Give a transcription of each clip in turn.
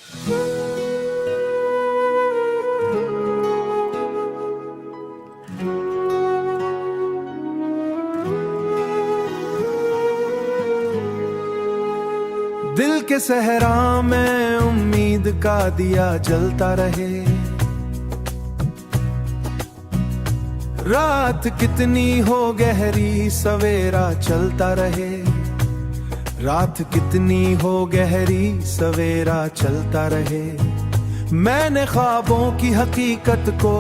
दिल के सहरा में उम्मीद का दिया जलता रहे। रात कितनी हो गहरी सवेरा चलता रहे। रात कितनी हो गहरी सवेरा चलता रहे। मैंने ख्वाबों की हकीकत को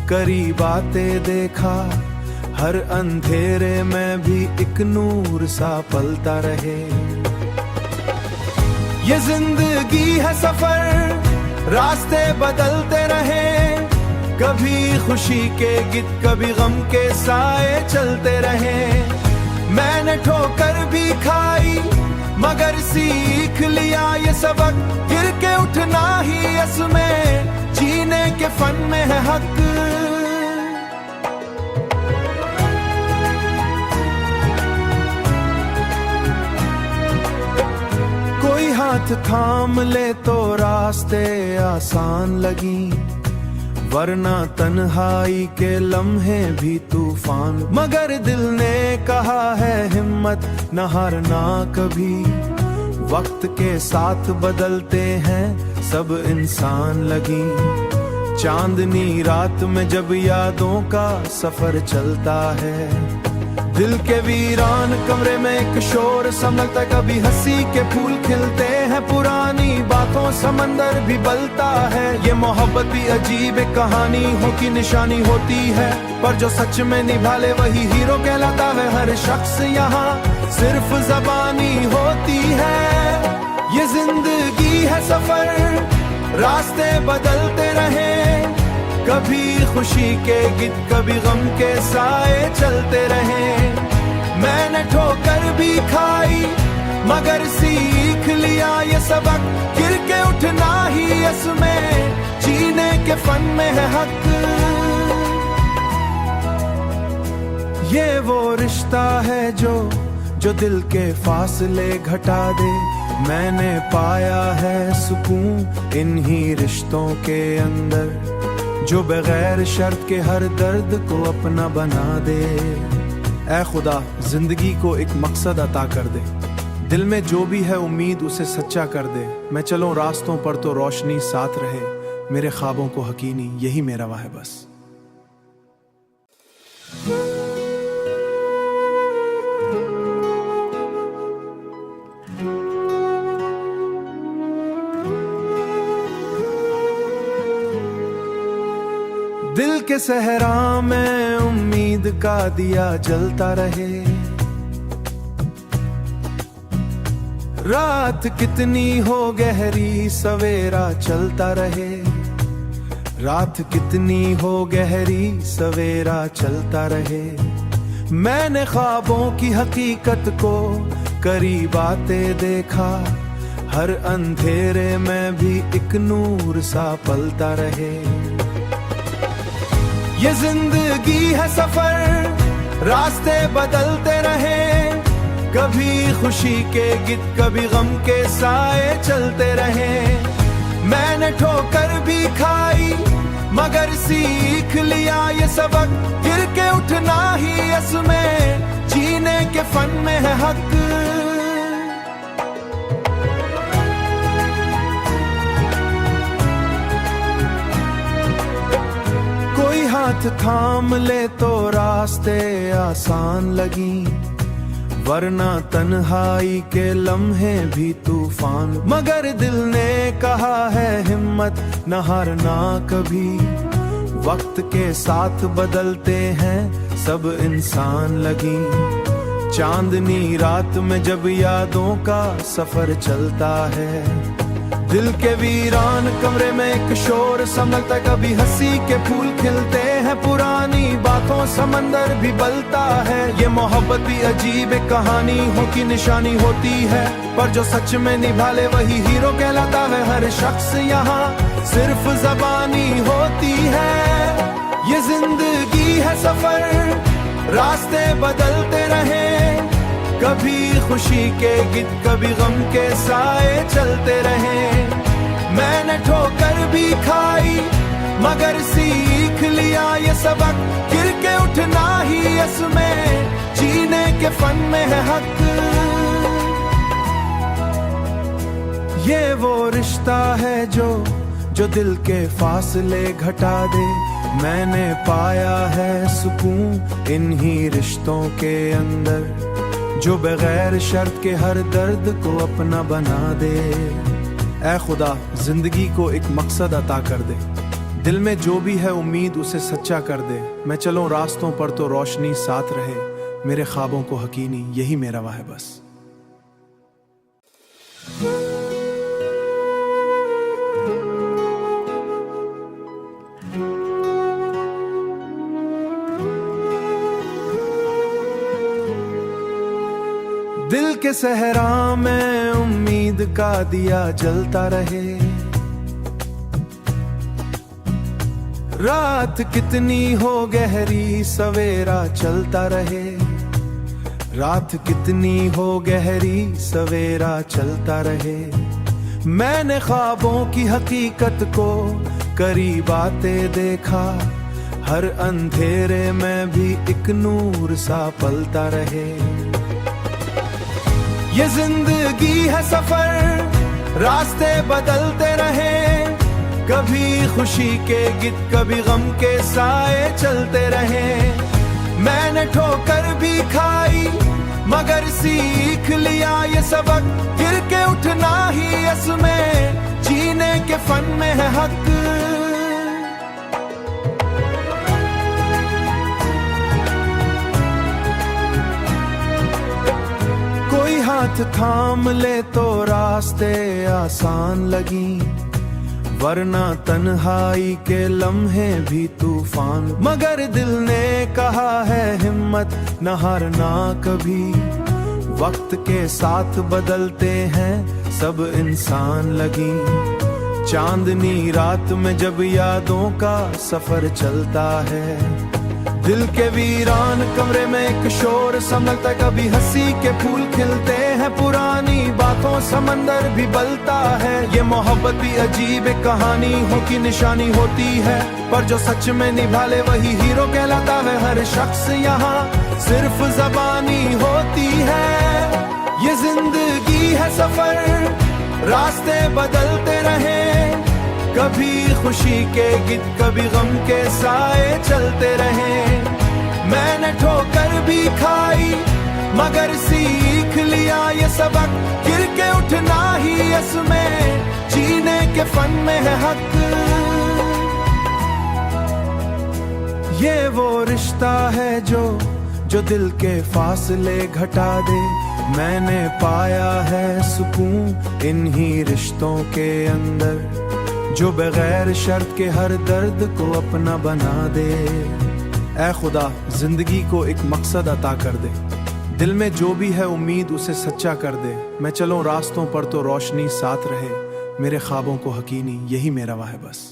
करीब आते देखा। हर अंधेरे में भी एक नूर सा पलता रहे। ये जिंदगी है सफर, रास्ते बदलते रहे। कभी खुशी के गीत, कभी गम के साए चलते रहे। मैंने ठोकर भी खाई मगर सीख लिया ये सबक। गिर के उठना ही असमें जीने के फन में है हक। कोई हाथ थाम ले तो रास्ते आसान लगी, वरना तन्हाई के लम्हे भी तूफान। मगर दिल ने कहा है हिम्मत न हारना कभी। वक्त के साथ बदलते हैं सब इंसान लगी। चांदनी रात में जब यादों का सफर चलता है। दिल के वीरान कमरे में एक शोर संभलता। कभी हंसी के फूल खिलते हैं, पुरानी बातों समंदर भी बलता है। ये मोहब्बत भी अजीब एक कहानी हो की निशानी होती है, पर जो सच में निभा ले वही हीरो कहलाता है। हर शख्स यहाँ सिर्फ ज़बानी होती है। ये जिंदगी है सफर, रास्ते बदलते रहे। कभी खुशी के गीत, कभी गम के साए चलते रहे। मैंने ठोकर भी खाई मगर सीख लिया ये सबक। गिर के उठना ही इसमें जीने के फन में है हक। ये वो रिश्ता है जो दिल के फासले घटा दे। मैंने पाया है सुकून इन्हीं रिश्तों के अंदर, जो बगैर शर्त के हर दर्द को अपना बना दे। ऐ खुदा जिंदगी को एक मकसद अता कर दे। दिल में जो भी है उम्मीद उसे सच्चा कर दे। मैं चलूं रास्तों पर तो रोशनी साथ रहे। मेरे ख्वाबों को हकीनी यही मेरा वाह है बस। दिल के सहरा में उम्मीद का दिया जलता रहे। रात कितनी हो गहरी सवेरा चलता रहे। रात कितनी हो गहरी सवेरा चलता रहे। मैंने ख्वाबों की हकीकत को करीब आते देखा। हर अंधेरे में भी एक नूर सा पलता रहे। ये जिंदगी है सफर, रास्ते बदलते रहे। कभी खुशी के गीत, कभी गम के साए चलते रहे। मैंने ठोकर भी खाई मगर सीख लिया ये सबक। गिर के उठना ही इसमें जीने के फन में है हक। हाथ थाम ले तो रास्ते आसान लगी, वरना तन्हाई के लम्हे भी तूफान। मगर दिल ने कहा है हिम्मत न हारना कभी। वक्त के साथ बदलते हैं सब इंसान लगी। चांदनी रात में जब यादों का सफर चलता है। दिल के वीरान कमरे में एक शोर संभलता। कभी हंसी के फूल खिलते हैं, पुरानी बातों समंदर भी बलता है। ये मोहब्बत भी अजीब एक कहानी हो की निशानी होती है, पर जो सच में निभा ले वही हीरो कहलाता है। हर शख्स यहाँ सिर्फ ज़बानी होती है। ये जिंदगी है सफर, रास्ते बदलते रहे। कभी खुशी के गीत, कभी गम के साए चलते रहे। मैं खाई मगर सीख लिया ये सबक, गिर के उठना ही इसमें जीने के फन में है हक। ये वो रिश्ता है जो दिल के फासले घटा दे। मैंने पाया है सुकून इन्हीं रिश्तों के अंदर, जो बगैर शर्त के हर दर्द को अपना बना दे। ऐ खुदा जिंदगी को एक मकसद अता कर दे, दिल में जो भी है उम्मीद उसे सच्चा कर दे। मैं चलूं रास्तों पर तो रोशनी साथ रहे, मेरे ख्वाबों को हकीनी यही मेरा वाह है बस। दिल के सहरा में उम्मीद का दिया जलता रहे, रात कितनी हो गहरी सवेरा चलता रहे। रात कितनी हो गहरी सवेरा चलता रहे। मैंने ख्वाबों की हकीकत को करीब आते देखा, हर अंधेरे में भी एक नूर सा पलता रहे। ये जिंदगी है सफर, रास्ते बदलते रहे, कभी खुशी के गीत कभी गम के साए चलते रहे। मैंने ठोकर भी खाई मगर सीख लिया ये सबक, गिर के उठना ही इसमें जीने के फन में है हक। हाथ थाम ले तो रास्ते आसान लगी, वरना तन्हाई के लम्हे भी तूफान। मगर दिल ने कहा है हिम्मत न हारना कभी, वक्त के साथ बदलते हैं सब इंसान लगी। चांदनी रात में जब यादों का सफर चलता है, दिल के वीरान कमरे में एक शोर संभलता, कभी हंसी के फूल खिलते हैं, पुरानी बातों समंदर भी बलता है। ये मोहब्बत भी अजीब एक कहानी हो की निशानी होती है, पर जो सच में निभा ले वही हीरो कहलाता है। हर शख्स यहाँ सिर्फ ज़बानी होती है। ये जिंदगी है सफर, रास्ते बदलते रहे, कभी खुशी के गीत कभी गम के साए चलते रहे। मैंने ठोकर भी खाई मगर सीख लिया ये सबक, गिर के उठना ही इसमें जीने के फन में है हक। ये वो रिश्ता है जो दिल के फासले घटा दे। मैंने पाया है सुकून इन्हीं रिश्तों के अंदर, जो बगैर शर्त के हर दर्द को अपना बना दे। ऐ खुदा जिंदगी को एक मकसद अता कर दे, दिल में जो भी है उम्मीद उसे सच्चा कर दे। मैं चलूं रास्तों पर तो रोशनी साथ रहे, मेरे ख्वाबों को हकीनी यही मेरा वाह है बस।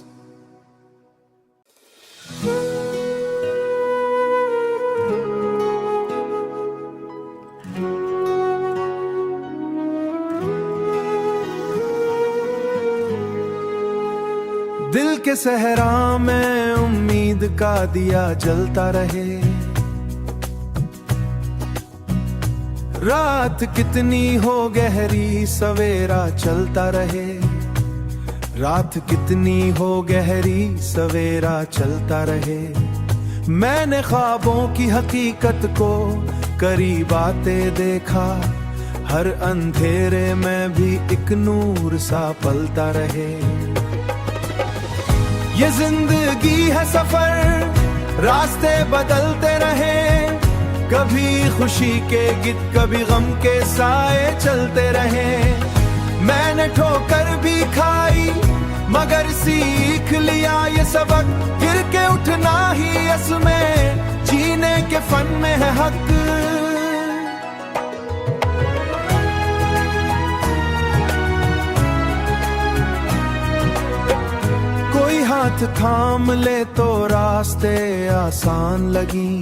दिल के सहरा में उम्मीद का दिया जलता रहे, रात कितनी हो गहरी सवेरा चलता रहे। रात कितनी हो गहरी सवेरा चलता रहे। मैंने ख्वाबों की हकीकत को करीब आते देखा, हर अंधेरे में भी एक नूर सा पलता रहे। ये जिंदगी है सफर, रास्ते बदलते रहे, कभी खुशी के गीत कभी गम के साए चलते रहे। मैंने ठोकर भी खाई मगर सीख लिया ये सबक, गिर के उठना ही इसमें जीने के फन में है हक। हाथ थाम ले तो रास्ते आसान लगी,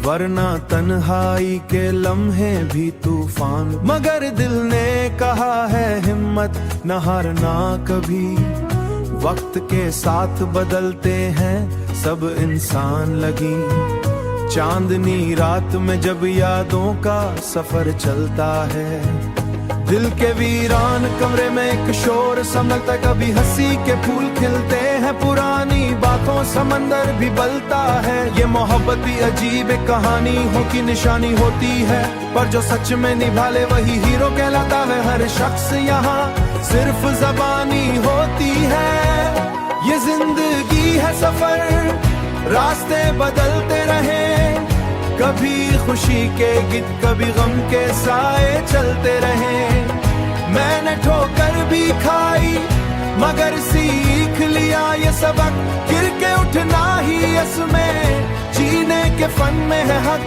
वरना तन्हाई के लम्हे भी तूफान। मगर दिल ने कहा है हिम्मत न हारना कभी, वक्त के साथ बदलते हैं सब इंसान लगी। चांदनी रात में जब यादों का सफर चलता है, दिल के वीरान कमरे में एक शोर संभलता, कभी हंसी के फूल खिलते हैं, पुरानी बातों समंदर भी बलता है। ये मोहब्बत भी अजीब एक कहानी हो की निशानी होती है, पर जो सच में निभा ले वही हीरो कहलाता है। हर शख्स यहाँ सिर्फ ज़बानी होती है। ये जिंदगी है सफर, रास्ते बदलते रहे, कभी खुशी के गीत कभी गम के साए चलते रहे। मैंने ठोकर भी खाई मगर सीख लिया ये सबक, गिर के उठना ही इसमें जीने के फन में है हक।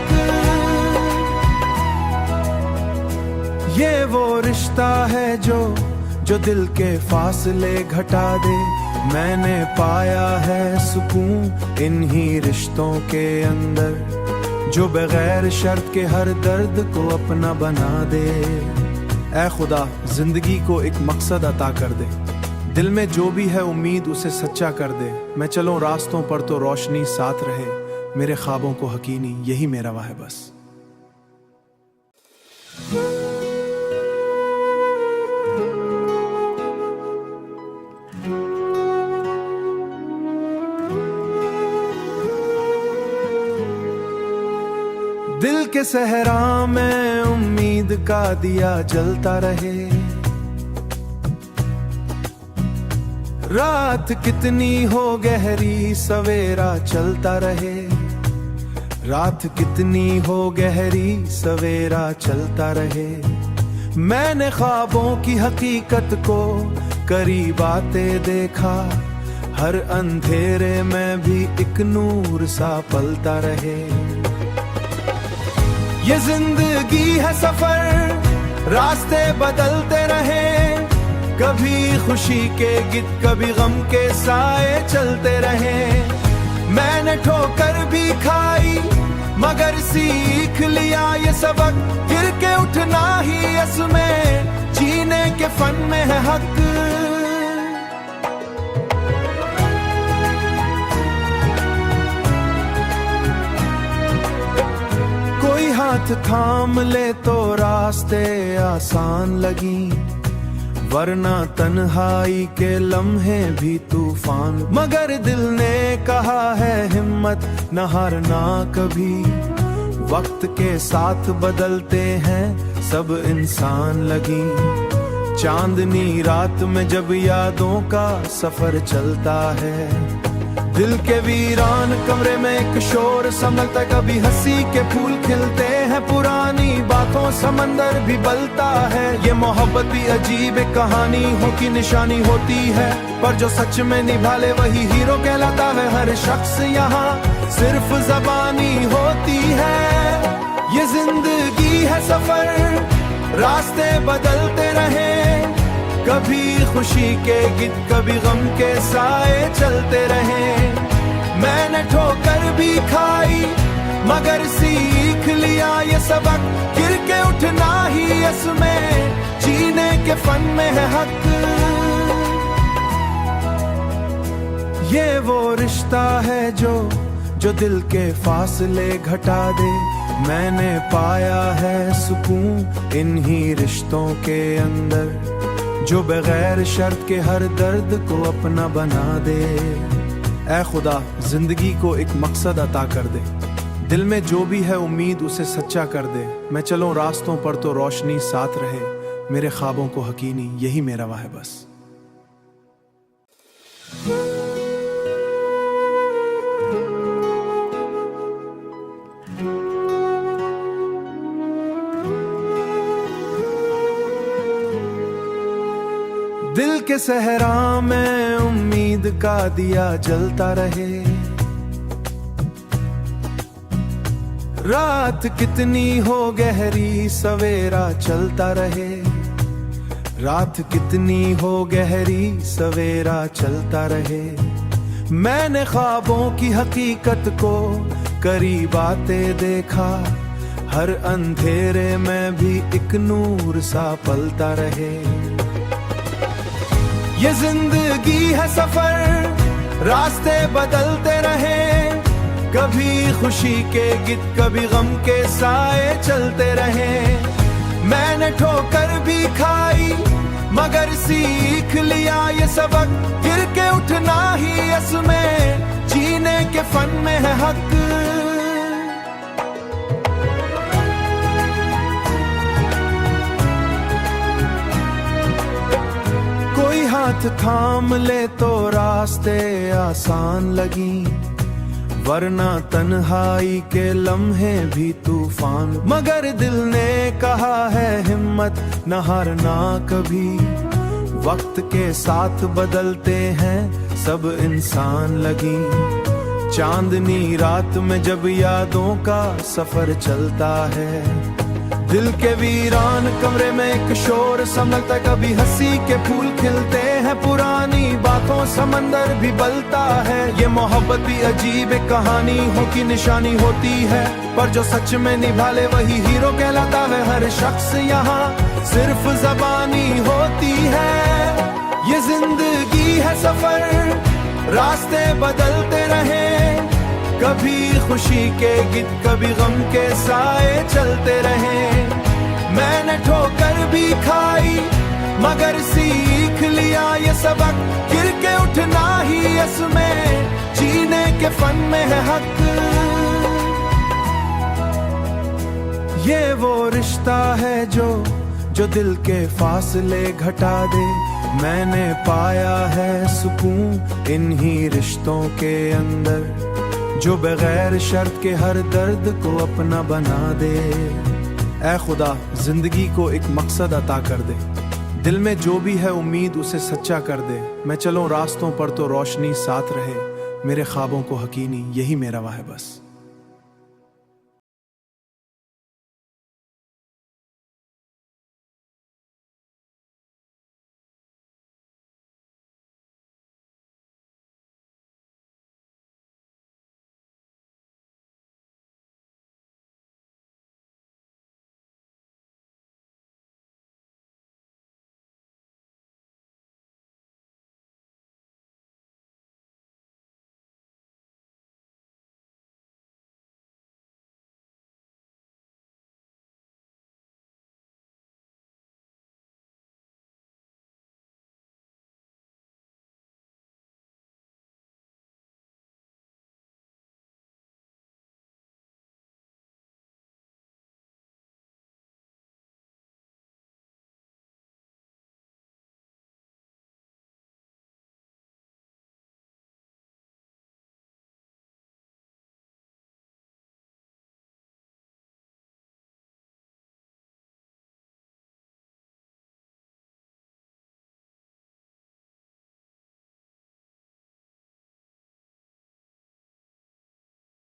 ये वो रिश्ता है जो दिल के फासले घटा दे। मैंने पाया है सुकून इन्हीं रिश्तों के अंदर, जो बगैर शर्त के हर दर्द को अपना बना दे। ऐ खुदा जिंदगी को एक मकसद अता कर दे, दिल में जो भी है उम्मीद उसे सच्चा कर दे। मैं चलूं रास्तों पर तो रोशनी साथ रहे, मेरे ख्वाबों को हकीनी यही मेरा वाह है बस। दिल के सहरा में उम्मीद का दिया जलता रहे, रात कितनी हो गहरी सवेरा चलता रहे। रात कितनी हो गहरी सवेरा चलता रहे। मैंने ख्वाबों की हकीकत को करीब आते देखा, हर अंधेरे में भी एक नूर सा पलता रहे। ये जिंदगी है सफर, रास्ते बदलते रहे, कभी खुशी के गीत कभी गम के साए चलते रहे। मैंने ठोकर भी खाई मगर सीख लिया ये सबक, गिर के उठना ही इसमें जीने के फन में है हक। हाथ थाम ले तो रास्ते आसान लगी, वरना तन्हाई के लम्हे भी तूफान। मगर दिल ने कहा है हिम्मत न हारना कभी, वक्त के साथ बदलते हैं सब इंसान लगी। चांदनी रात में जब यादों का सफर चलता है, दिल के वीरान कमरे में एक शोर संभलता, कभी हंसी के फूल खिलते हैं, पुरानी बातों समंदर भी बलता है। ये मोहब्बत भी अजीब एक कहानी हो की निशानी होती है, पर जो सच में निभा ले वही हीरो कहलाता है। हर शख्स यहाँ सिर्फ ज़बानी होती है। ये जिंदगी है सफर, रास्ते बदलते रहे, कभी खुशी के गीत कभी गम के साए चलते रहे। मैंने ठोकर भी खाई मगर सीख लिया ये सबक, गिर के उठना ही इसमें जीने के फन में है हक। ये वो रिश्ता है जो दिल के फासले घटा दे। मैंने पाया है सुकून इन्हीं रिश्तों के अंदर, जो बगैर शर्त के हर दर्द को अपना बना दे। ऐ खुदा जिंदगी को एक मकसद अता कर दे, दिल में जो भी है उम्मीद उसे सच्चा कर दे। मैं चलूं रास्तों पर तो रोशनी साथ रहे, मेरे ख्वाबों को हकीनी यही मेरा वाह है बस। दिल के सहरा में उम्मीद का दिया जलता रहे, रात कितनी हो गहरी सवेरा चलता रहे। रात कितनी हो गहरी सवेरा चलता रहे। मैंने ख्वाबों की हकीकत को करीब आते देखा, हर अंधेरे में भी एक नूर सा पलता रहे। ये जिंदगी है सफर, रास्ते बदलते रहे, कभी खुशी के गीत कभी गम के साए चलते रहे। मैंने ठोकर भी खाई मगर सीख लिया ये सबक, गिर के उठना ही असमें जीने के फन में है हक। कोई हाथ थाम ले तो रास्ते आसान लगी, वरना तन्हाई के लम्हे भी तूफान। मगर दिल ने कहा है हिम्मत न हारना कभी, वक्त के साथ बदलते हैं सब इंसान लगी। चांदनी रात में जब यादों का सफर चलता है, दिल के वीरान कमरे में एक शोर समझता, कभी हंसी के फूल खिलते हैं, पुरानी बातों समंदर भी बलता है। ये मोहब्बत भी अजीब एक कहानी हो की निशानी होती है, पर जो सच में निभा ले वही हीरो कहलाता है। हर शख्स यहाँ सिर्फ ज़बानी होती है। ये जिंदगी है सफर, रास्ते बदलते रहे, कभी खुशी के गीत कभी गम के साए चलते रहे। मैंने ठोकर भी खाई मगर सीख लिया ये सबक, गिर के उठना ही इसमें जीने के फन में है हक। ये वो रिश्ता है जो दिल के फासले घटा दे। मैंने पाया है सुकून इन्हीं रिश्तों के अंदर, जो बगैर शर्त के हर दर्द को अपना बना दे। ऐ खुदा जिंदगी को एक मकसद अता कर दे, दिल में जो भी है उम्मीद उसे सच्चा कर दे। मैं चलूं रास्तों पर तो रोशनी साथ रहे, मेरे ख्वाबों को यकीनी यही मेरा वाह है बस।